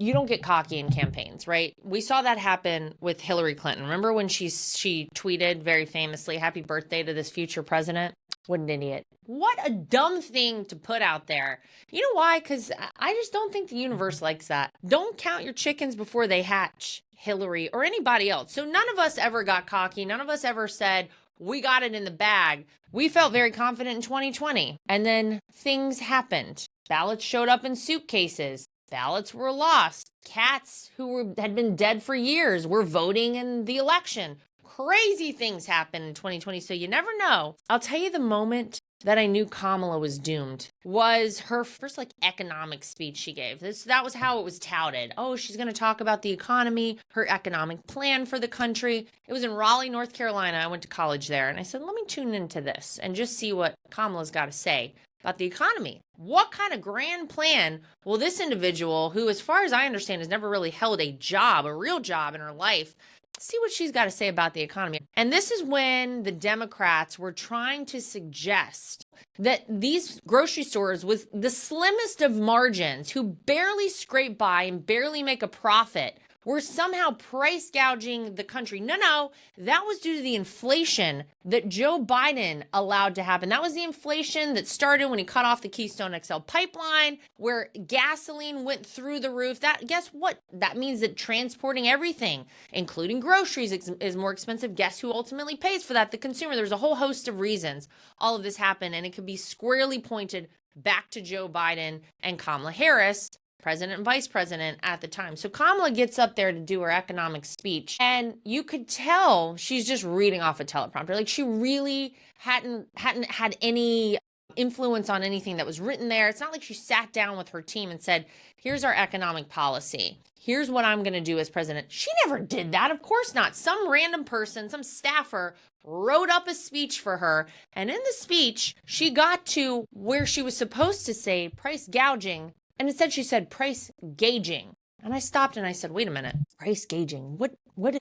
you don't get cocky in campaigns, right? We saw that happen with Hillary Clinton. Remember when she tweeted very famously, "Happy birthday to this future president"? What an idiot. What a dumb thing to put out there. You know why? Because I just don't think the universe likes that. Don't count your chickens before they hatch, Hillary or anybody else. So none of us ever got cocky. None of us ever said, we got it in the bag. We felt very confident in 2020. And then things happened. Ballots showed up in suitcases. Ballots were lost. Cats who had been dead for years were voting in the election. Crazy things happened in 2020, so you never know. I'll tell you the moment that I knew Kamala was doomed was her first economic speech she gave. That was how it was touted. Oh, she's going to talk about the economy, her economic plan for the country. It was in Raleigh, North Carolina. I went to college there, and I said, let me tune into this and just see what Kamala's got to say about the economy. What kind of grand plan will this individual, who, as far as I understand, has never really held a job, a real job in her life, see what she's got to say about the economy. And this is when the Democrats were trying to suggest that these grocery stores with the slimmest of margins, who barely scrape by and barely make a profit, were somehow price gouging the country. No, that was due to the inflation that Joe Biden allowed to happen. That was the inflation that started when he cut off the Keystone XL pipeline, where gasoline went through the roof. Guess what? That means that transporting everything, including groceries, is more expensive. Guess who ultimately pays for that? The consumer. There's a whole host of reasons all of this happened, and it could be squarely pointed back to Joe Biden and Kamala Harris, president and vice president at the time. So Kamala gets up there to do her economic speech, and you could tell she's just reading off a teleprompter. Like, she really hadn't had any influence on anything that was written there. It's not like she sat down with her team and said, here's our economic policy. Here's what I'm going to do as president. She never did that. Of course not. Some random person, some staffer, wrote up a speech for her. And in the speech, she got to where she was supposed to say price gouging, and instead she said price gauging. And I stopped and I said, wait a minute, price gauging, what is...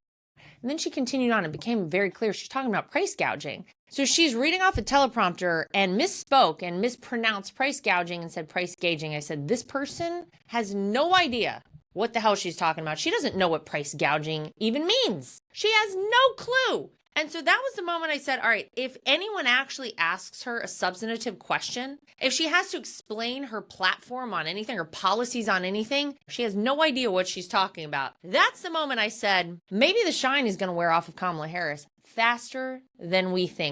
And then she continued on. It became very clear she's talking about price gouging. So she's reading off a teleprompter and misspoke and mispronounced price gouging and said price gauging. I said, this person has no idea what the hell she's talking about. She doesn't know what price gouging even means. She has no clue. And so that was the moment I said, all right, if anyone actually asks her a substantive question, if she has to explain her platform on anything or policies on anything, she has no idea what she's talking about. That's the moment I said, maybe the shine is going to wear off of Kamala Harris faster than we think.